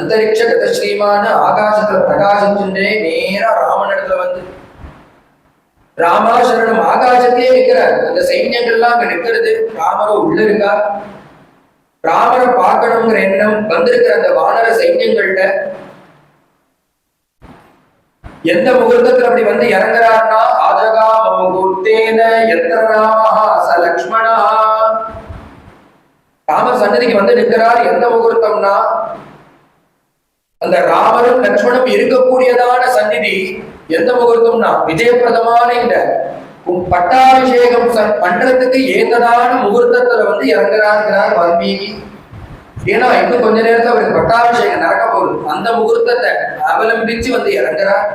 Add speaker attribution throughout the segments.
Speaker 1: அந்தரிக்ஷ கதஸ்ரீமான ஆகாசத்துல பிரகாசிச்சுட்டே நேரா ராமன் இடத்துல வந்து ராமாசரணம் ஆகாசத்தையே நிற்கிறார். அந்த சைன்யங்கள்லாம் அங்க நிற்கிறது. ராமரோ உள்ள இருக்கார். ராமரை பார்க்கணுங்கிற எண்ணம் வந்திருக்கிற அந்த வானர சைன்யங்கள்ட்ட எந்த முகூர்த்தத்துல அப்படி வந்து இறங்குறாருன்னா ஆஜகா முகூர்த்தேன எத்திர ராமஹா ச லக்ஷ்மணா. ராமர் சன்னதிக்கு வந்து நிற்கிறார். எந்த முகூர்த்தம்னா அந்த ராமரும் லக்ஷ்மணும் இருக்கக்கூடியதான சந்நிதி. எந்த முகூர்த்தம்னா விஜயப்பிரதமான இந்த பட்டாபிஷேகம் பண்றதுக்கு ஏந்ததான முகூர்த்தத்துல வந்து இறங்குறாருங்கிறார் வால்மீகி. ஏன்னா இன்னும் கொஞ்ச நேரத்துல அவருக்கு பட்டாபிஷேகம் நடக்க போகுது. அந்த முகூர்த்தத்தை அவலம்பிச்சு வந்து இறங்குறார்.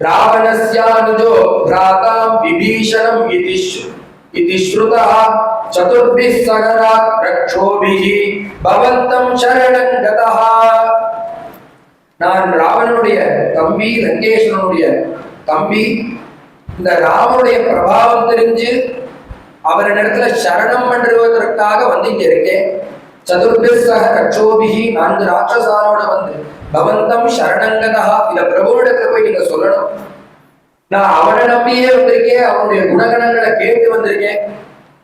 Speaker 1: ராவணஸ்யானுஜோ பிராதாம் விபீஷணம் இதி ஸ்ருதா சதுர்பிஸ் சகராத் ரக்ஷோபிஹி பவந்தம் சரணம் கதஹ. நான் ராவணனுடைய தம்பி, லங்கேஸ்வரனுடைய தம்பி. இந்த ராமனுடைய பிரபாவம் தெரிஞ்சு அவரிடத்துல சரணம் பண்ணுவதற்காக வந்து இங்க இருக்கேன். சதுர்பிஸ் சக ரக்ஷோபிஹி, 4 ராட்சசாரோட வந்து பவந்தம் சரணங்கதா. இத பிரபுவிடத்துல போய் நீங்க சொல்லணும். நான் அவனை நம்பியே வந்திருக்கேன். அவனுடைய குணகணங்களை கேட்டு வந்திருக்கேன்.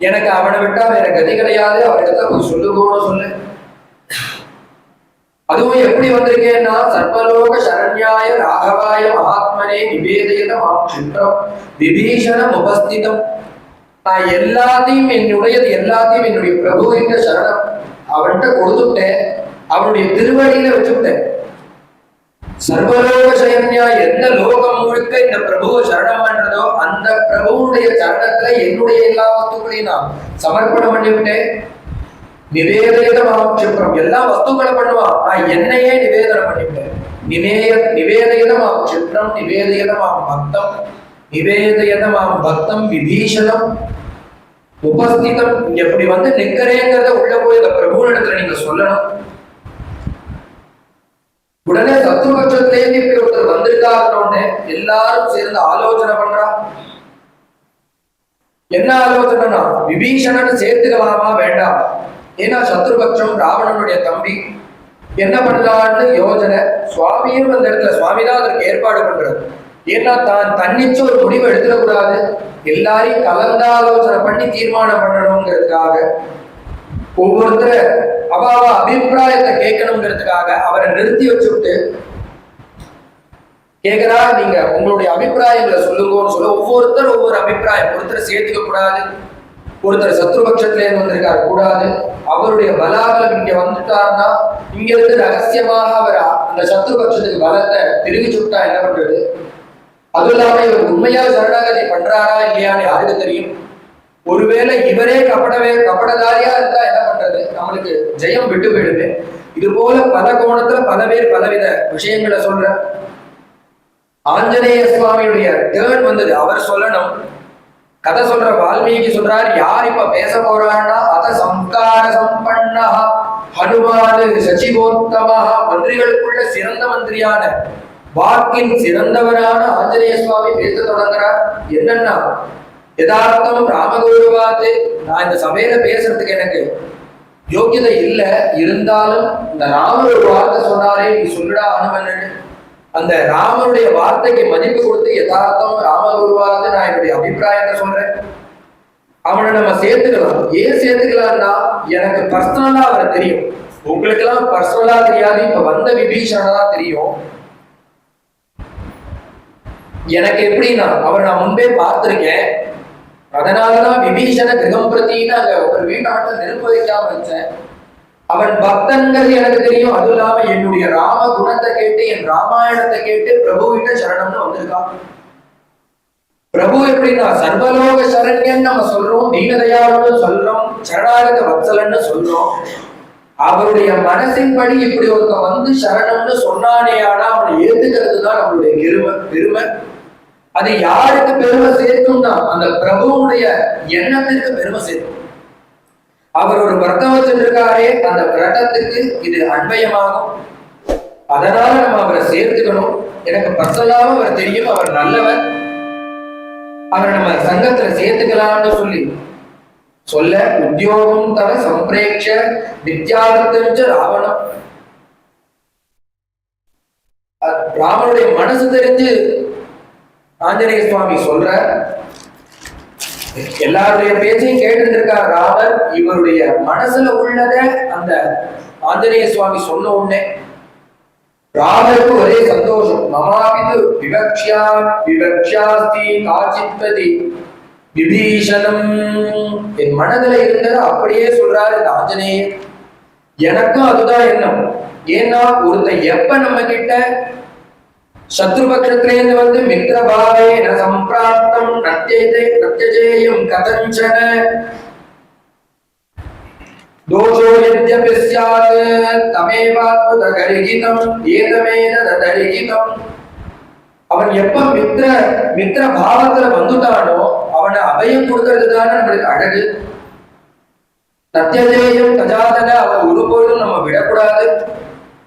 Speaker 1: எனக்கு அவனை விட்டா வேற கதி கிடையாது. அவரிடத்துல போய் சொல்லுங்கன்னு சொல்லு. அதுவும் எப்படி வந்திருக்கேன்னா சர்வலோக சரண்யாய ராகவாய மகாத்மனே நிவேதயத மாம் விபீஷணம் உபஸ்திதம். நான் எல்லாத்தையும் என்னுடையது எல்லாத்தையும் என்னுடைய பிரபு என்ற சரணம் அவன்கிட்ட கொடுத்துட்டேன். அவனுடைய திருவடியில வச்சுட்டேன். சர்வலோக சரண்யா, எந்த லோகம் முழுக்க இந்த பிரபுவை சரணம் பண்றதோ அந்த பிரபுவுடைய சரணத்துல என்னுடைய எல்லா வஸ்துக்களையும் நான் சமர்ப்பணம் பண்ணிவிட்டேன். நிவேதயதமாம் சிப்ரம், எல்லா வஸ்துக்களை பண்ணுவான். நான் என்னையே நிவேதனம் பண்ணிவிட்டேன். நிவேதயதமாம் சிப்ரம் நிவேதயதமாம் பக்தம் நிவேதயதமாம் பக்தம் விபீஷணம் உபஸ்திதம். எப்படி வந்து நிக்கிறேங்கிறத உள்ள போய் இந்த பிரபுவிடத்துல நீங்க சொல்லணும். உடனே சத்ருபட்சத்திலேயே இப்படி ஒருத்தர் வந்திருக்காருன்னு எல்லாரும் சேர்ந்து ஆலோசனை பண்றா. என்ன ஆலோசனைனா விபீஷணன் சேர்த்துக்கலாமா வேண்டாம். ஏன்னா சத்ருபட்சம் ராவணனுடைய தம்பி. என்ன பண்ணலான்னு யோசனை. சுவாமியும் அந்த இடத்துல சுவாமிதான் அதற்கு ஏற்பாடு பண்றது. ஏன்னா தான் தன்னிச்சு ஒரு முடிவு எடுத்துடக்கூடாது. எல்லாரையும் கலந்த ஆலோசனை பண்ணி தீர்மானம் பண்ணணுங்கிறதுக்காக ஒவ்வொருத்தர் அவ அபிப்பிராயத்தை கேட்கணுங்கிறதுக்காக அவரை நிறுத்தி வச்சுட்டு கேட்கிறா, நீங்க உங்களுடைய அபிப்பிராயங்களை சொல்லுங்கன்னு சொல்ல ஒவ்வொருத்தர் ஒவ்வொரு அபிப்பிராயம். ஒருத்தர் சேர்த்துக்க கூடாது. ஒருத்தர் சத்ருபட்சத்திலேருந்து வந்திருக்காரு கூடாது. அவருடைய பலாபலம் இங்க வந்துட்டார்னா இங்க இருந்து ரகசியமாக அவர் அந்த சத்ருபட்சத்துக்கு பலத்தை தெரிவிச்சுட்டா என்ன பண்றது? அதுவும் இல்லாம இவர் உண்மையா சரணாகதி பண்றாரா இல்லையான்னு யாருக்கு தெரியும்? ஒருவேளை இவரே கபடதாரியா இருந்தா என்ன பண்றது? நம்மளுக்கு ஜெயம் விட்டு போயிடுது. இது போல பல கோணத்துல பல பேர் பலவித விஷயங்களை சொல்ற. ஆஞ்சநேய சுவாமியுடைய டேர்ன் வந்தது. அவர் சொல்லணும். கதை சொல்ற வால்மீகி சொல்றார், யார் இப்ப பேச போறான்னா அத சம்கார சம்பன்னா ஹனுமான் சச்சிவோத்தமா, மந்திரிகளுக்குள்ள சிறந்த மந்திரியான வாக்கின் சிறந்தவரான ஆஞ்சநேய சுவாமி பேச தொடங்குறார். என்னன்னா யதார்த்தம் ராமகௌரவாத்து. நான் இந்த சபையில பேசுறதுக்கு எனக்கு யோக்கியதை இல்லை. இருந்தாலும் இந்த ராமர் ஒரு வார்த்தை சொன்னாரே, நீ சொல்லுடா அனுமன். அந்த ராமருடைய வார்த்தைக்கு மதிப்பு கொடுத்து யதார்த்தம் ராமகௌரவாத்து நான் என்னுடைய அபிப்பிராயத்தை சொல்றேன். அவனை நம்ம சேர்த்துக்கலாம். ஏன் சேர்த்துக்கலாம்னா எனக்கு பர்சனலா அவரை தெரியும். உங்களுக்கு எல்லாம் பர்சனலா தெரியாது. இப்ப வந்த விபீஷணனா தெரியும். எனக்கு எப்படின்னா அவரை நான் முன்பே பார்த்திருக்கேன். அதனாலதான் விபீஷண கிரகம் பிரத்தின்னு அங்க ஒரு வீட்டாட்டில் நெருப்பு வைக்காம வச்சேன். அவன் பக்தன்கிறது எனக்கு தெரியும். அதுவும் இல்லாம என்னுடைய ராம குணத்தை கேட்டு என் ராமாயணத்தை கேட்டு பிரபுவிட்ட சரணம்னு வந்திருக்கான். பிரபு எப்படின்னா சர்வலோக சரண்யன் நம்ம சொல்றோம், தீனதயாளன்னு சொல்றோம், சரணாகத வத்சலன்னு சொல்றோம். அவருடைய மனசின்படி இப்படி ஒருத்த வந்து சரணம்னு சொன்னானே, ஆனா அவனை ஏத்துக்கிறது தான் நம்மளுடைய பெருமை. அது யாருக்கு பெருமை சேர்க்கும்னா அந்த பிரபுவுடைய எண்ணத்திற்கு பெருமை சேர்க்கும். அவர் ஒரு விரதம் வச்சிருக்காரே, அந்த விரதத்துக்கு இது அன்வயமாகும். அதனால நம்ம அவரை சேர்த்துக்கணும். எனக்கு பர்சனலாக அவர் தெரியும், அவர் நல்லவர். அவரை நம்ம சங்கத்துல சேர்த்துக்கலாம்னு சொல்ல உத்தியோகம் தர சம்பிரேட்ச வித்யார்த்தஞ்ச ராவணம். ராமனுடைய மனசு தெரிஞ்சு ஆஞ்சநேய சுவாமி சொல்ற, எல்லாருடைய பேச்சையும் கேட்டு இருக்கார் ராமர். இவருடைய மனசுல உள்ளத அந்த ஆஞ்சநேய சுவாமி சொன்ன உடனே ராமருக்கு ஒரே சந்தோஷம். மமாபிது விவக்ஷாஸ்தி காச்சித்பதி விபீஷணம். என் மனதுல இருந்தது அப்படியே சொல்றாரு இந்த ஆஞ்சநேயர். எனக்கும் அதுதான் எண்ணம். ஏன்னா ஒருத்தன் எப்ப நம்ம கிட்ட சத்ருபக்ஷத்திலேருந்து வந்து மித்ரபாவே ந சம்பிராப்தம் நத்யஜேயம் கதஞ்சன தோஷோ யத்யபி ஸ்யாத் தமேவாத்மதகரிகிதம் ஏதமேததரிகிதம். அவன் எப்ப மித்ர பாவத்துல வந்துட்டானோ அவனை அபயம் கொடுக்கறது தானே நம்மளுக்கு அழகு. சத்யஜேயம் கஜாதன அவன் ஒருபோதும் நம்ம விடக்கூடாது.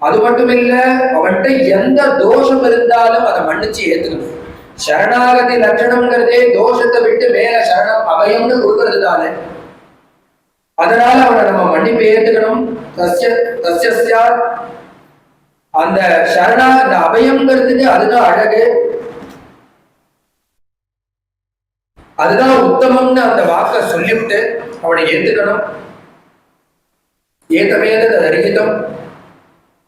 Speaker 1: அது மட்டும் இல்ல, அவன்கிட்ட எந்த தோஷம் இருந்தாலும் அதை மன்னிச்சு ஏத்துக்கணும். சரணாகதி லட்சணம்ங்கிறதே தோஷத்தை விட்டு மேல சரணம் அபயம்னு கொடுக்கறது தானே. அதனால அவனை நம்ம மன்னிப்பு ஏத்துக்கணும். அந்த சரணா அந்த அபயம்ங்கிறதுக்கு அதுதான் அழகு, அதுதான் உத்தமம்னு அந்த வாக்க சொல்லிவிட்டு அவனை ஏத்துக்கணும். ஏதமேத அறிகிதம்.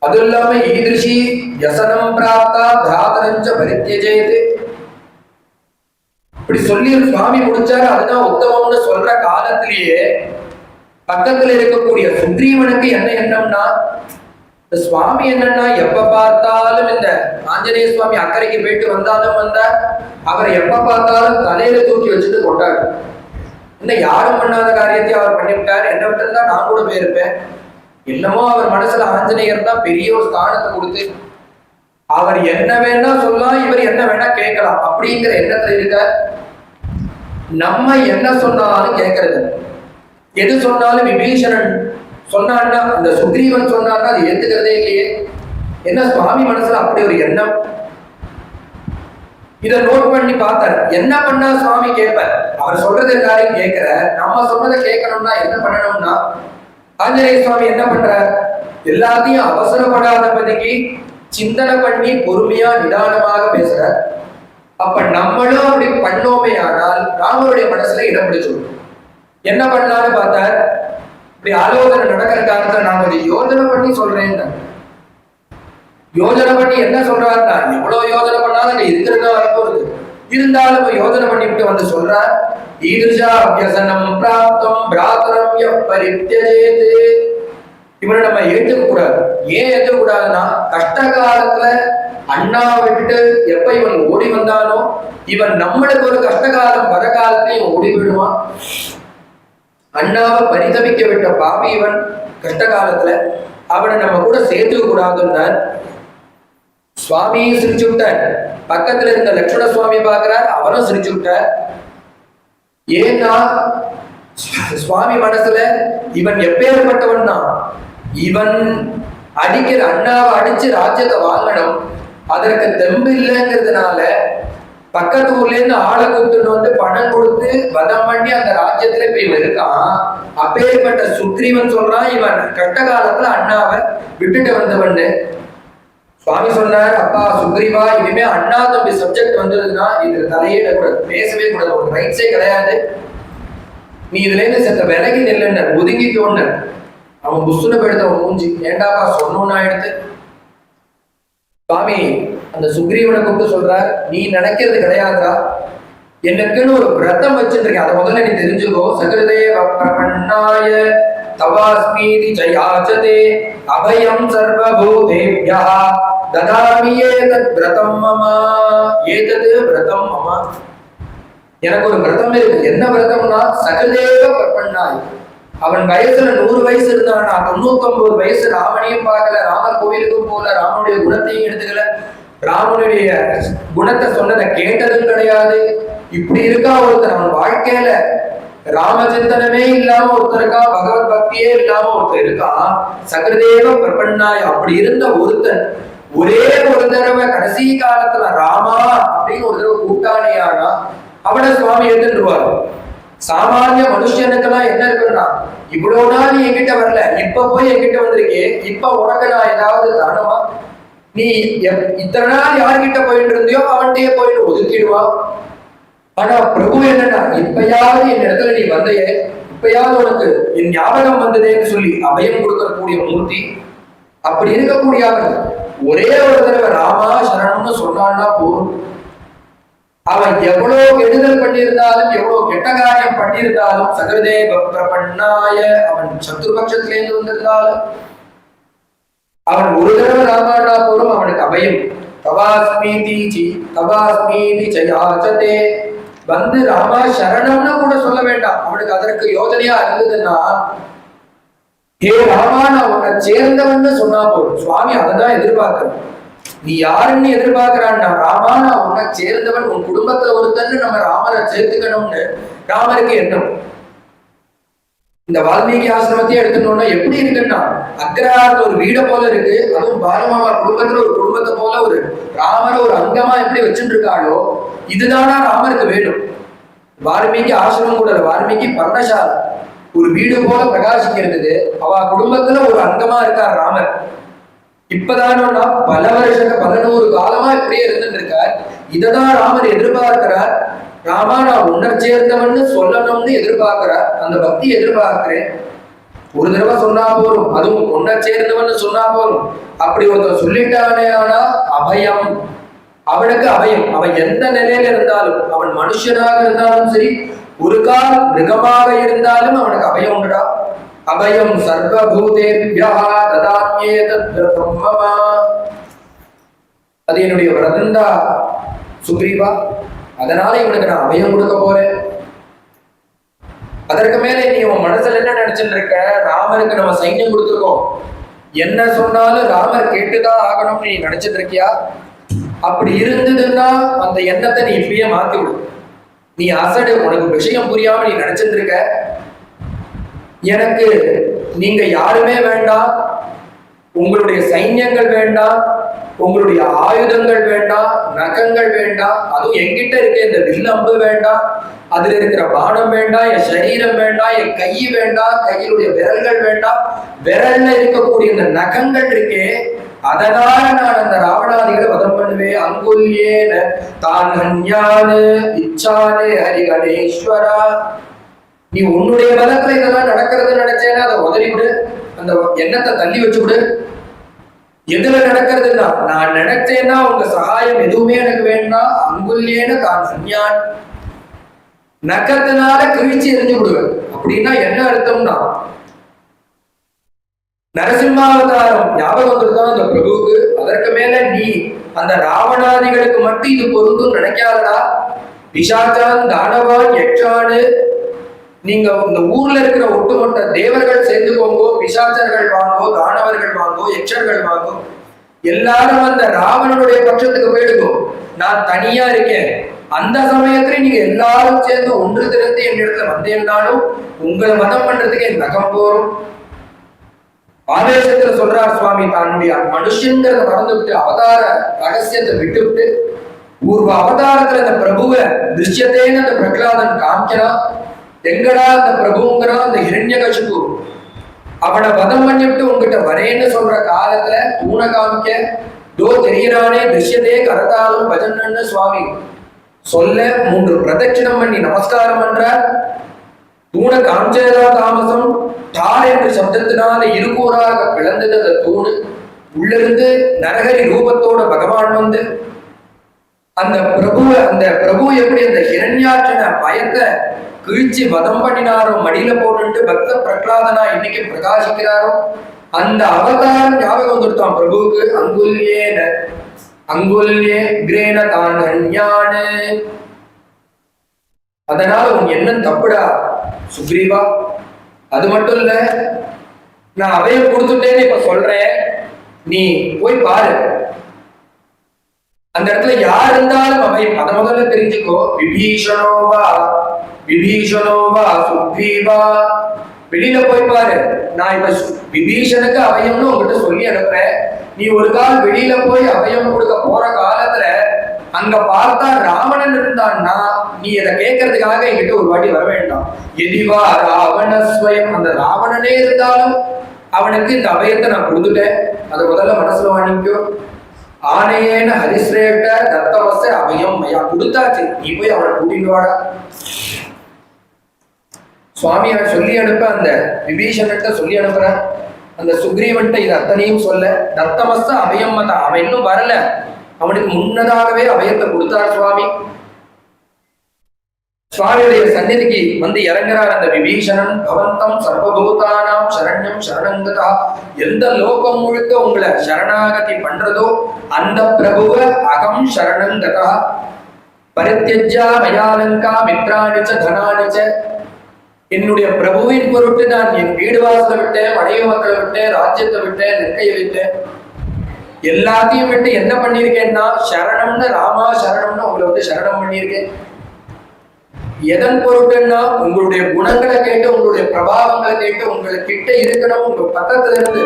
Speaker 1: அது இல்லாம ஈதிருஷி யசனம் பிராப்தா பிராதரஞ்ச பரித்யஜேது. இப்படி சொல்லி சுவாமி முடிச்சாரு. அதுதான் உத்தமம்னு சொல்ற காலத்திலேயே பக்கத்துல இருக்கக்கூடிய சுக்ரீவனுக்கு என்ன எண்ணம்னா, சுவாமி என்னன்னா எப்ப பார்த்தாலும் இந்த ஆஞ்சநேய சுவாமி அக்கறைக்கு போயிட்டு வந்தாலும் வந்தா அவர் எப்ப பார்த்தாலும் தலையில தூக்கி வச்சுட்டு கொண்டாரு. இன்னும் யாரும் பண்ணாத காரியத்தை அவர் பண்ணிவிட்டாரு. என்ன விட்டுருந்தா நான் கூட போயிருப்பேன். என்னமோ அவர் மனசுல ஆஞ்சநேயர் தான் பெரிய ஒரு ஸ்தானத்தை கொடுத்து அவர் என்ன வேணா சொல்லலாம், இவர் என்ன வேணா கேட்கலாம் அப்படிங்கிற எண்ணத்துல இருக்க. நம்ம என்ன சொன்னாலும் கேட்கறது, எது சொன்னாலும் விபீஷணன் சொன்னான்னா அந்த சுக்ரீவன் சொன்னான்னா அது ஏத்துக்கிறதே இல்லையே. என்ன சுவாமி மனசுல அப்படி ஒரு எண்ணம். இதை நோட் பண்ணி பார்த்தார். என்ன பண்ணா சுவாமி கேட்பார்? அவர் சொல்றது எல்லாரையும் கேட்கிற, நம்ம சொன்னதை கேட்கணும்னா என்ன பண்ணணும்னா, ஆஞ்சநேய சுவாமி என்ன பண்றார்? எல்லாத்தையும் அவசரப்படாத பதிக்கு சிந்தனை பண்ணி பொறுமையா நிதானமாக பேசுறார். அப்ப நம்மளும் அப்படி பண்ணோமே ஆனால் ராமருடைய மனசுல இடம் பிடிச்சிடும். என்ன பண்ணலான்னு பார்த்தார். இப்படி ஆலோசனை நடக்கிற காலத்துல நாம இதை யோஜனை பண்ணி சொல்றேன். யோஜனை பண்ணி என்ன சொல்றாருன்னா, எவ்வளவு யோஜனை பண்ணாலும் இருக்கிறதா வரப்போகுது. இருந்தாலும் யோஜனை பண்ணிவிட்டு வந்து சொல்றார், ஈதுஷா அபியசனம் பிராப்தம் பிராதரம் பரித்யஜேது. இவனை நம்ம ஏற்றுக்க கூடாது. ஏன் ஏற்றுக்க கூடாதுன்னா, கஷ்ட காலத்துல அண்ணா விட்டு எப்ப இவன் ஓடி வந்தானோ, இவன் நம்மளுக்கு ஒரு கஷ்ட காலம் வர காலத்தையும் ஓடி விடுவான். அண்ணாவை பரிதவிக்க விட்ட பாபி இவன் கஷ்ட காலத்துல, அவனை நம்ம கூட சேர்த்துக்க கூடாதுன்னார். சுவாமியும் சிரிச்சு விட்டார். பக்கத்துல இருந்த லட்சுமண சுவாமி பார்க்கிறார், அவரும் சிரிச்சு விட்டார். ஏன்னா சுவாமி மனசுல இவன் எப்பேற்பட்டவன் தான், இவன் அடிக்கிற அண்ணாவை அடிச்சு ராஜ்யத்தை வாங்கணும், அதற்கு தெம்பு இல்லைங்கிறதுனால பக்கத்து ஊர்ல இருந்து ஆளை கூப்பிட்டு வந்து பணம் கொடுத்து வதம் பண்ணி அந்த ராஜ்யத்துல இப்ப இவன் இருக்கான். அப்பேற்பட்ட சுக்ரீவன் சொல்றான், இவன் கட்ட காலத்துல அண்ணாவை விட்டுட்டு வந்தவன். சுவாமி சொன்னார், அப்பா சுக்ரீவா, இனிமே அண்ணா தம்பி சப்ஜெக்ட் வந்ததுன்னா இதுல தலையிடக்கூடாது, பேசவே கூடாது, ஒரு ரைட்ஸே கிடையாது. நீ இதுல இருந்து செத்த விலகி நெல்லுன்ன, ஒதுங்கிக்கோன்னு. அவன் புஷ்ணுன்னு போயிடுத்த அவன் மூஞ்சி, ஏண்டாப்பா சொன்னா எடுத்து. சுவாமி அந்த சுக்ரீவனை கூப்பிட்டு சொல்றார், நீ நினைக்கிறது கிடையாதுடா, எனக்குன்னு ஒரு விரதம் வச்சுருக்கேன், அதை முதல்ல நீ தெரிஞ்சுக்கோ. சகிருதேவ பிரபன்னாய தவாஸ்மீதி ஜயாச்சதே அபயம் சர்வபூதேப்யः ததாமி ஏதத் விரதம் மம. ஏதது விரதம் மம, எனக்கு ஒரு விரதம் இருக்கு. என்ன விரதம்னா, சகிருதேவ பிரபன்னாய். அவன் வயசுல 100 வயசு இருந்தானா, 99 வயசு ராமனையும் பார்க்கல, ராமர் கோவிலுக்கும் போல, ராமனுடைய குணத்தையும் எடுத்துக்கல, ராமனுடைய குணத்தை சொன்னதை கேட்டதும் கிடையாது. இப்படி இருக்கா ஒருத்தர். அவன் வாழ்க்கையில ராமச்சிந்தனமே இல்லாம ஒருத்தர் இருக்கா, பகவத் பக்தியே இல்லாம ஒருத்தர் இருக்கா. சகிருதேவ பிரபன்னாய் அப்படி இருந்த ஒருத்தன் ஒரே ஒரு தடவை கடைசி காலத்துல ராமா அப்படின்னு ஒரு தடவை கூட்டாளியானா அவனை சுவாமி எடுத்துருவாரு. சாமானிய மனுஷனுக்கெல்லாம் என்ன இருக்குன்னா, இவ்வளவு நாள் நீ என்கிட்ட வரல, இப்ப போய் என்கிட்ட வந்திருக்கே, இப்ப உனக்கு நான் ஏதாவது தரணுமா? நீ இத்தனை நாள் யார்கிட்ட போயிட்டு இருந்தியோ அவன்கிட்டயே போயிட்டு ஒதுக்கிடுவான். ஆனா பிரபு என்னன்னா, இப்பயாவது என் இடத்துல நீ வந்தையே, இப்பயாவது உனக்கு என் ஞாபகம் வந்ததேன்னு சொல்லி அபயம் கொடுக்கக்கூடிய மூர்த்தி. அப்படி இருக்கக்கூடிய அவன் ஒரே ஒரு தடவை ராமா சரணம்னு சொன்னான்னா போதும், அவன் எவ்வளவு கெடுதல் பண்ணியிருந்தாலும் எவ்வளவு கெட்ட காரியம் பண்ணியிருந்தாலும் சகதே பிரபன்னாய அவன் சத்ருபட்சத்திலேருந்து வந்திருந்தாலும் அவன் ஒரு தடவை ராமானா போதும் அவனுக்கு அபயம். தவாஸ்மீதி சயாச்சதே வந்து ராமா சரணம்னு கூட சொல்ல வேண்டாம், அவனுக்கு அதற்கு யோஜனையா இருந்ததுன்னா ஹே ராமா நான் உன்னை சேர்ந்தவன்னு சொன்னா போதும். சுவாமி அதான் எதிர்பார்க்கிறேன். நீ யாருன்னு எதிர்பார்க்கிறான்னா, ராமா நான் உன்னை சேர்ந்தவன், உன் குடும்பத்துல ஒருத்தன்னு நம்ம ராமரை சேர்த்துக்கணும்னு ராமருக்கு எண்ணம். இந்த வால்மீகி ஆசிரமத்தையே எடுத்துட்டோம்னா எப்படி இருக்குன்னா, அக்ரஹாரத்துல ஒரு வீடை போல இருக்கு. அதுவும் பாலமாமா குடும்பத்துல ஒரு குடும்பத்தை போல ஒரு ராமரை ஒரு அங்கமா எப்படி வச்சுட்டு இருக்காளோ, இதுதானா ராமருக்கு வேணும். வால்மீகி ஆசிரமம் கூட வால்மீகி பர்ணசாலை ஒரு வீடு போல பிரகாசிக்கிறது. அவ குடும்பத்துல ஒரு அங்கமா இருக்கார் ராமர். இப்பதானா பல வருஷங்க 100 காலமா இப்படியே இருந்துட்டு இருக்கார். இததான் ராமர் எதிர்பார்க்கிறார். ராமா நான் உன்னை சேர்ந்தவன்னு சொல்லணும்னு எதிர்பார்க்கிறார். அந்த பக்தி எதிர்பார்க்கிறேன். ஒரு தடவை சொன்னா போதும், அதுவும் உன்னை சேர்ந்தவன்னு சொன்னா போதும். அப்படி ஒருத்தர் சொல்லிட்டானே ஆனா அபயம், அவனுக்கு அபயம். அவன் எந்த நிலையில இருந்தாலும், அவன் மனுஷனாக இருந்தாலும் சரி, ஒரு கால் மிருகமாக இருந்தாலும் அவனுக்கு அபயம் உண்டுடா. அபயம் சர்வபூதேபியா ததாம்யேதத் பிரம்மமா. அது என்னுடைய வரதண்டா சுக்ரீவா, அதனால இவனுக்கு நான் அபயம் கொடுக்க போறேன். அதற்கு மேல நீ உன் மனசுல என்ன நினைச்சுட்டு இருக்க? ராமருக்கு நம்ம சைன்யம் கொடுத்துருக்கோம், என்ன சொன்னாலும் ராமர் கேட்டுதான் ஆகணும்னு நீ நினைச்சிட்டு இருக்கியா? அப்படி இருந்ததுன்னா அந்த எண்ணத்தை நீ இப்படியே மாத்தி விடு. நீ அசடு, உனக்கு விஷயம் புரியாம நீ நினைச்சிட்டு இருக்க. எனக்கு நீங்க யாருமே வேண்டாம், உங்களுடைய சைன்யங்கள் வேண்டாம், உங்களுடைய ஆயுதங்கள் வேண்டாம், நகங்கள் வேண்டாம், அதுவும் என்கிட்ட இருக்க இந்த வில்லம்பு வேண்டாம், அதுல இருக்கிற பானம் வேண்டாம், என் சரீரம் வேண்டாம், என் கை வேண்டாம், கையிலுடைய விரல்கள் வேண்டாம், விரல்ல இருக்கக்கூடிய இந்த நகங்கள் இருக்கே, அதனால நான் அந்த ராவணாதிகளை வதம் பண்ணுவேன். அங்குல்யேன தான் ஹன்யானு இச்சானே ஹரி கணேஸ்வரா. நீ உன்னுடைய பலத்துல இதெல்லாம் நடக்கிறது நினைச்சேன்னா அதை உதறிவிடு, அந்த எண்ணத்தை தள்ளி வச்சுவிடு. எதுல நடக்கிறதுன்னா, நான் நினைச்சேன்னா உங்க சகாயம் எதுவுமே எனக்கு வேண்டாம். அங்குல்யேன தான் ஹன்யான், நக்கத்தினால கிழிச்சு எரிஞ்சு விடுவேன். அப்படின்னா என்ன அர்த்தம்னா, நரசிம்மாவதாரம் ஞாபகம் வந்துருதான் அந்த பிரபுவுக்கு. அதற்கு மேல நீ அந்த ராவணாதிகளுக்கு மட்டும் இது பொருந்தும் நினைக்காதடா. பிசாச்சான் தானவான் யக்ஷானு, நீங்க இந்த ஊர்ல இருக்கிற ஒட்டுமொத்த தேவர்கள் சேர்ந்துக்கோங்கோ, பிசாச்சர்கள் வாங்கோ, தானவர்கள் வாங்கோ, யக்ஷர்கள் வாங்கோ, எல்லாரும் அந்த ராவணனுடைய பட்சத்துக்கு போயிடுங்கோ. நான் தனியா இருக்கேன். அந்த சமயத்துல நீங்க எல்லாரும் சேர்ந்து ஒன்று திறந்து என் இடத்துல வந்தேன்னாலும் உங்களை மதம் பண்றதுக்கு என் நகம் போரும். ஆவேசத்துல சொல்றார் சுவாமி, தன்னுடைய மனுஷங்கிறத மறந்துவிட்டு அவதார ரகசியத்தை விட்டுவிட்டு பூர்வ அவதாரத்துல அந்த பிரபுவ திருஷ்யத்தேன்னு அந்த பிரகலாதன் காமிக்கிறான். எங்கடா அந்த பிரபுங்கிறான் அந்த ஹிரண்யகசிபு, அவனை வதம் பண்ணிவிட்டு உங்ககிட்ட வரேன்னு சொல்ற காலத்துல தூண காமிக்க தோ தெரியறானே திருஷ்யத்தே கரதாலும் பஜன்னு சுவாமி சொல்ல 3 பிரதட்சிணம் பண்ணி நமஸ்காரம் பண்ற. தூண காஞ்சேதா தாமசம் தார் என்ற சப்தத்தினால இருகூறாக பிளந்தது அந்த தூணு. உள்ளிருந்து நரகரி ரூபத்தோட பகவான் வந்து அந்த பிரபு எப்படி அந்த ஹிரண்யாட்சன பயத்தை கிழிச்சு வதம் பண்ணினாரோ, மடியில போட்டு பக்த பிரகலாதனா இன்னைக்கு பிரகாசிக்கிறாரோ, அந்த அவதாரம் ஞாபகம் வந்துருத்தான் பிரபுவுக்கு. அங்குல்யே கிரேன தான் ஹன்யானு. அதனால உன் எண்ணம் தப்புடா சுக்ரீவா. அது மட்டும் இல்ல, நான் அவையை கொடுத்துட்டேன்னு இப்ப சொல்றேன், நீ போய் பாரு அந்த இடத்துல யார் இருந்தாலும் அவையும். அதை முதல்ல தெரிஞ்சுக்கோ. விபீஷணோவா சுக்ரீவா, வெளியில போய் பாரு. நான் இப்ப விபீஷனுக்கு அபயம்னு உங்ககிட்ட சொல்லி அனுப்புறேன். நீ ஒரு கால் வெளியில போய் அபயம் கொடுக்க போற காலத்துல அங்க பார்த்தா ராவணன் இருந்தான்னா நீ இதை கேட்கறதுக்காக என்கிட்ட ஒரு வாட்டி வர வேண்டாம். எதிவா ராவணஸ்வயம், அந்த ராவணனே இருந்தாலும் அவனுக்கு இந்த அபயத்தை நான் கொடுத்துட்டேன். அதை முதல்ல மனசுல வாங்கிக்கோ. ஆனையேன ஹரிசிரேட்ட தத்தவச அபயம் மயா, கொடுத்தாச்சு, நீ போய் அவனை கூட்டிட்டு வாடா. சுவாமி அவன் சொல்லி அனுப்ப அந்த விபீஷணத்தை சொல்லி அனுப்புற அந்த சுக்ரீவன்ட்ட இது அத்தனையும் சொல்ல, தத்தமஸ்த அபயம் மதா, அவன் இன்னும் வரல, அவனுக்கு முன்னதாகவே அபயத்தை கொடுத்தார் சுவாமி. சுவாமியுடைய சந்நிதிக்கு வந்து இறங்குறார் அந்த விபீஷணன். பவந்தம் சர்வபூதானாம் சரண்யம் சரணங்கதா, எந்த லோகம் முழுக்க உங்களை சரணாகதி பண்றதோ அந்த பிரபுவ அகம் சரணங்கதா, பரித்யஜ்யா மயாலங்கா மித்ராணிச்ச தனானிச்ச, என்னுடைய பிரபுவின் பொருட்டு நான் என் வீடு வாசலை விட்டேன், மனைவி மக்களை விட்டேன், ராஜ்யத்தை விட்டேன், நெற்கையை விட்டேன், எல்லாத்தையும் விட்டு என்ன பண்ணியிருக்கேன்னா சரணம்னு ராமா சரணம்னு உங்களை வந்து சரணம் பண்ணியிருக்கேன். எதன் பொருட்டுன்னா உங்களுடைய குணங்களை கேட்டு, உங்களுடைய பிரபாவங்களை கேட்டு, உங்ககிட்ட இருக்கணும், உங்க பக்கத்துல இருந்து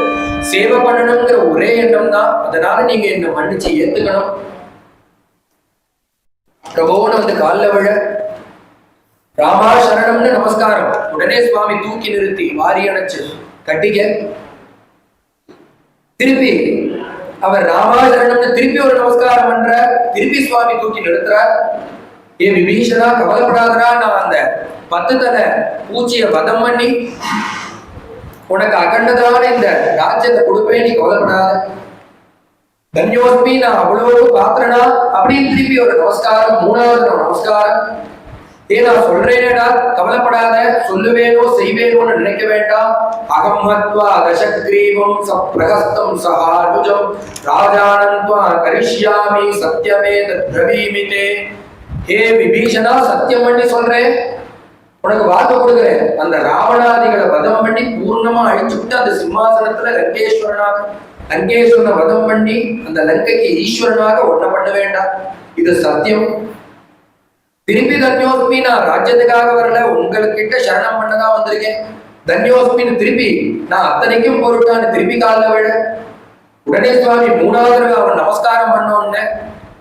Speaker 1: சேவை பண்ணணுங்கிற ஒரே எண்ணம் தான். அதனால நீங்க என்ன மன்னிச்சு ஏத்துக்கணும். பிரபுன்னு வந்து காலில் விழ ராமா சரணம்னு நமஸ்காரம். உடனே சுவாமி தூக்கி நிறுத்தி வாரி அணைச்சு கட்டிக்க. திருப்பி அவர் ராமா சரணம்னு திருப்பி ஒரு நமஸ்காரம் பண்ற. திருப்பி சுவாமி தூக்கி நிறுத்துறார். ஏ விபீஷணா, கவலைப்படாதரா, நான் அந்த 10 தலை பூச்சிய வதம் பண்ணி உனக்கு அகண்டதான இந்த ராஜ்யத்தை கொடுப்பேன், நீ கவலைப்படாத. தன்யோஸ்மி, நான் அவ்வளவு பாத்திரனா அப்படின்னு திருப்பி ஒரு நமஸ்காரம். 3வது நமஸ்காரம். நான் சொல்றேனேடா, கவலைப்படாத, சொல்லுவேனோ செய்வேனோன்னு நினைக்க வேண்டாம். அகம்மத்வா தசக்ரீவம் சப்ரகஸ்தம் சஹானுஜம் ராஜானந்த்வா கரிஷ்யாமி சத்யமே தத்ரவீமிதே. ஹே விபீஷணா, சத்தியம் பண்ணி சொல்றேன், உனக்கு வாக்கு கொடுக்குறேன், அந்த ராவணாதிகளை வதம் பண்ணி பூர்ணமா அழிச்சுட்டு அந்த சிம்மாசனத்துல லங்கேஸ்வரனை வதம் பண்ணி அந்த லங்கைக்கு ஈஸ்வரனாக ஒன்ன பண்ண வேண்டாம், இது சத்தியம். திருப்பி தன்யோஸ்மி, நான் ராஜ்யத்துக்காக வரல, உங்களுக்கிட்ட சரணம் பண்ணதான் வந்திருக்கேன். தன்யோஸ்மின்னு திருப்பி நான் அத்தனைக்கும் பொருட்டான்னு திருப்பி காலில் விழ. உடனே சுவாமி 3வது அவன் நமஸ்காரம் பண்ணோன்னு,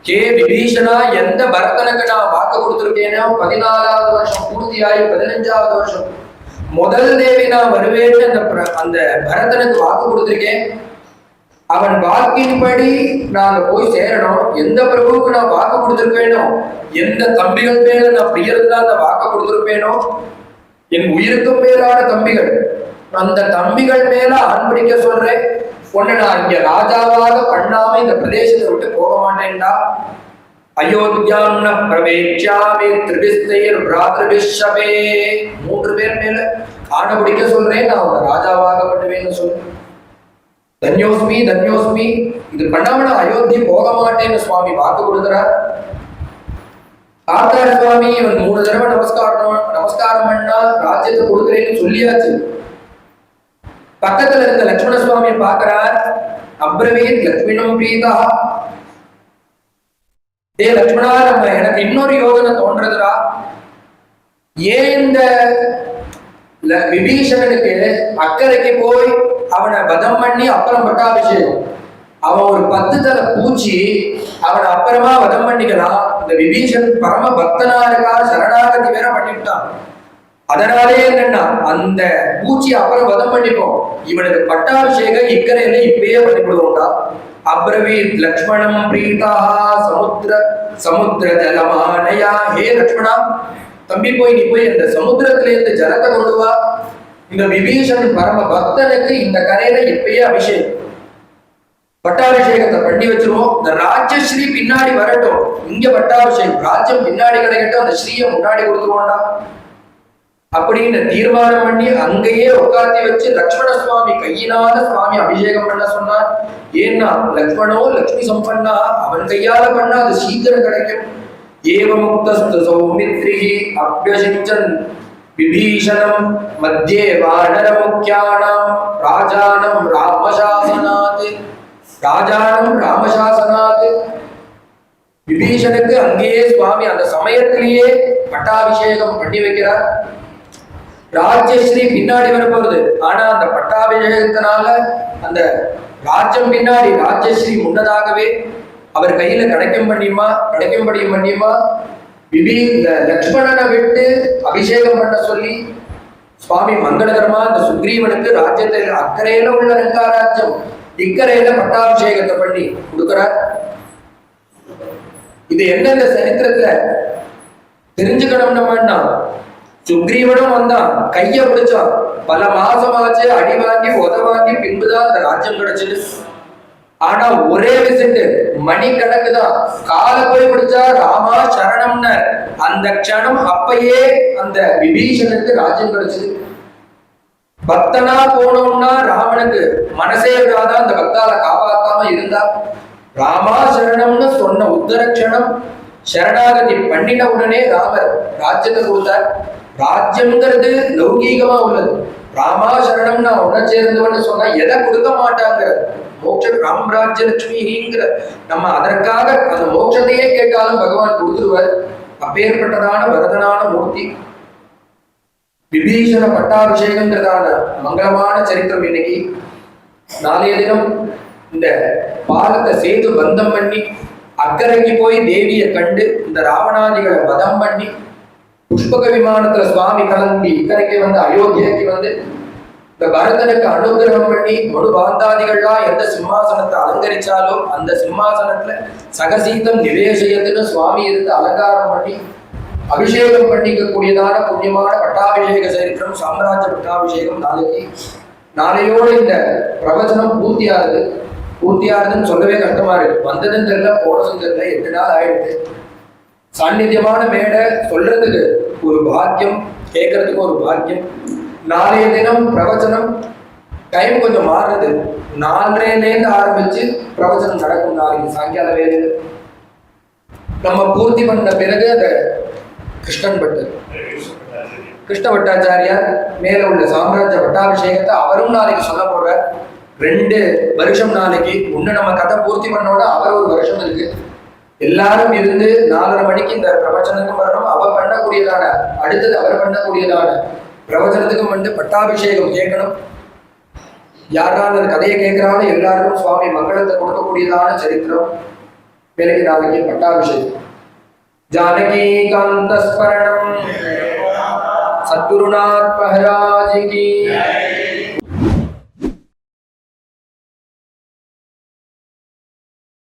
Speaker 1: ஹே விபீஷணா, எந்த பரதனுக்கு நான் வாக்கு கொடுத்திருக்கேனோ 14வது வருஷம் பூர்த்தியாகி 15வது வருஷம் முதல் தேவி நான் வருவேன்னு அந்த பரதனுக்கு வாக்கு கொடுத்திருக்கேன். அவன் வாக்கின்படி நான் போய் சேரணும். எந்த பிரபுவுக்கு நான் வாக்கு கொடுத்திருப்பேனோ, எந்த தம்பிகள் மேல நான் பிரியர்தான் அந்த வாக்கு கொடுத்திருப்பேனோ, என் உயிருக்கும் மேலான தம்பிகள், அந்த தம்பிகள் மேல ஆண்பிடிக்க சொல்றேன். உன்னை நான் இங்க ராஜாவாக பண்ணாம இந்த பிரதேசத்தை விட்டு போக மாட்டேன்டா. அயோத்தியாம் பிரவேட்சாமி திரிபிஸ்தைர் பிராத்ருபிஷபே, 3 பேர் மேல ஆண்பிடிக்க சொல்றேன், நான் உன்னை ராஜாவாக பண்ணுவேன்னு சொல்றேன். தன்யோஸ்மி தன்யோஸ்மி, இது பண்ணாம நான் அயோத்தி போக மாட்டேன்னு சுவாமி வாக்கு கொடுக்குறார். ஆத்தார் சுவாமி இவன் 3 தடவை நமஸ்காரம் பண்ணா ராஜ்யத்தை கொடுக்குறேன்னு சொல்லியாச்சு. பக்கத்துல இருந்த லட்சுமண சுவாமியை பார்க்கிறார். அப்ரவீத் லட்சுமணம் பிரீதா, டே லட்சுமணா, நம்ம எனக்கு இன்னொரு யோகனை தோன்றதுரா. ஏன் இந்த விபீஷணனுக்கு அக்கறைக்கு போய் அவனை வதம் பண்ணி அப்புறம் பட்டாபிஷேகம், அவன் ஒரு 10 தலை பூச்சி, அவனை அப்புறமா வதம் பண்ணிக்கலாம். இந்த விபீஷன் பரம பக்தனா இருக்கா, சரணாகதி வேற பண்ணிவிட்டான். அதனாலே என்னன்னா அந்த பூச்சி அப்புறம் வதம் பண்ணிப்போம், இவனுக்கு பட்டாபிஷேகம் இக்கரையில இப்பயே பண்ணிவிடுவோம்டா. அப்ரவீத் லக்ஷ்மணம் பிரீதா சமுத்திர ஜலமானயா. ஹே லக்ஷ்மணா, தம்பி போய் நீ போய் இந்த சமுத்திரத்தில இருந்து ஜலத்தை கொண்டு வா. இந்த விபீஷன் பரம பக்தனுக்கு இந்த கரையில இப்பயே அபிஷேகம், பட்டாபிஷேகத்தை பண்ணி வச்சிருவோம். இந்த ராஜ்யஸ்ரீ பின்னாடி வரட்டும், இங்க பட்டாபிஷேகம், ராஜ்யம் பின்னாடி கிடைக்கட்டும், அந்த ஸ்ரீயை முன்னாடி கொடுத்துருவோம்டா அப்படின்னு தீர்மானம் பண்ணி அங்கேயே உட்கார்த்தி வச்சு லக்ஷ்மண சுவாமி கையினால சுவாமி அபிஷேகம் பண்ண சொன்னார். ஏன்னா லக்ஷ்மணோ லட்சுமி சம்பன்னா, அவன் கையால பண்ணா அது சீக்கிரம் கிடைக்கும். ஏவமுக்தஸ்து சௌமித்ரிஹி அப்யசிஞ்சன் விபீஷணம் மத்தியே வானர முக்கியானாம் ராஜானம் ராமசாசனாத். விபீஷனுக்கு அங்கேயே சுவாமி அந்த சமயத்திலேயே பட்டாபிஷேகம் பண்ணி வைக்கிறார். ராஜ்யஸ்ரீ பின்னாடி வரப்போகுது, ஆனா அந்த பட்டாபிஷேகத்தினால அந்த ராஜ்யம் பின்னாடி ராஜ்யஸ்ரீ முன்னதாகவே அவர் கையில கிடைக்கும்படி பண்ணியுமா இந்த லக்ஷ்மணனை விட்டு அபிஷேகம் பண்ண சொல்லி சுவாமி மங்களகரமா இந்த சுக்ரீவனுக்கு ராஜ்யத்தில் அக்கறையில உள்ள ரங்காராஜ்யம் இக்கரையில பட்டாபிஷேகத்தை பண்ணி கொடுக்கிறார். இது என்ன இந்த சரித்திரத்துல தெரிஞ்சுக்கணும் நம்மன்னா, சுக்ரீவனும் வந்தான், கைய பிடிச்சான், பல மாசமாச்சு, அடி வாங்கி உத வாங்கி பின்புதான் அந்த ராஜ்யம் கிடைச்சது. ஆனா ஒரே விசிட்டு மணி கணக்குதான், கால போய் பிடிச்சா ராமா சரணம்னு அந்த க்ஷணம் அப்பயே அந்த விபீஷனுக்கு ராஜ்யம் கிடைச்சது. பக்தனா போனோம்னா ராமனுக்கு மனசே விடாதான், அந்த பக்தால காப்பாத்தாம இருந்தா. ராமா சரணம்னு சொன்ன உத்தரக்ஷணம் சரணாகதி பண்ணின உடனே ராமர் ராஜ்யத்தை கொடுத்தார். ராஜ்யம்ங்கிறது லௌகீகமா உள்ளது. ராமா சரணம் நான் உன்ன சேர்ந்தவன்னு சொன்னா எதை கொடுக்க மாட்டாங்க, மோட்ச ராம்ராஜ்ய லட்சுமிங்கிற நம்ம அதற்காக அந்த மோட்சத்தையே கேட்டாலும் பகவான் கொடுத்துருவார். அப்பேற்பட்டதான வரதனான மூர்த்தி. விபீஷண பட்டாபிஷேகங்கிறதான மங்களமான சரித்திரம் இன்னைக்கு. நாளைய தினம் இந்த பாலத்தை சேது பந்தம் பண்ணி அக்கறைக்கு போய் தேவியை கண்டு இந்த ராவணாதிகளை வதம் பண்ணி புஷ்பக விமானத்துல சுவாமி கலந்து இக்கரைக்கு வந்து அயோத்தியக்கு வந்து இந்த பரதனுக்கு அனுகிரகம் பண்ணி மனு பாந்தாதிகள்லாம் எந்த சிம்மாசனத்தை அலங்கரிச்சாலோ அந்த சிம்மாசனத்துல சகசீதம் நிவேசயத்துன்னு சுவாமி இருந்து அலங்காரம் பண்ணி அபிஷேகம் பண்ணிக்க கூடியதான புண்ணியமான பட்டாபிஷேக சரித்திரம் சாம்ராஜ்ய பட்டாபிஷேகம் நாளைக்கு. நாளையோடு இந்த பிரவச்சனம் பூர்த்தியாகுதுன்னு சொல்லவே கஷ்டமா இருக்கு. வந்ததுன்னு தெரியல, போனதுன்னு தெரியல, 8 நாள் ஆயிடுது. சாநித்தியமான மேடை சொல்றதுக்கு ஒரு பாக்கியம், கேட்கறதுக்கு ஒரு பாக்கியம். நாளைய தினம் பிரவச்சனம் டைம் கொஞ்சம் மாறுது. 4:30 ஆரம்பிச்சு பிரவச்சனம் நடக்கும். நாளைக்கு சாயங்கால வேலையில் நம்ம பூர்த்தி பண்ண பிறகு அந்த கிருஷ்ண பட்டாச்சாரியார் மேல உள்ள சாம்ராஜ்ய பட்டாபிஷேகத்தை அவரும் நாளைக்கு சொல்ல போறார். 2 வருஷம் நாளைக்கு. ஒண்ணு நம்ம கதை பூர்த்தி பண்ணோட அவர் ஒரு வருஷம் இருக்கு. எல்லாரும் இருந்து 4:30 மணிக்கு இந்த பிரவச்சனத்துக்கும் வரணும். அவர் பண்ணக்கூடியதான அடுத்தது அவர் பண்ணக்கூடியதான பிரவச்சனத்துக்கும் வந்து பட்டாபிஷேகம் கேட்கணும். யாரான கதையை கேட்கிறாலும் எல்லாருக்கும் சுவாமி மங்களத்தை கொடுக்கக்கூடியதான சரித்திரம். வேலைக்கு நாளைக்கு பட்டாபிஷேகம். जानकी कांत स्मरणम सद्गुरुनाथ महाराज की।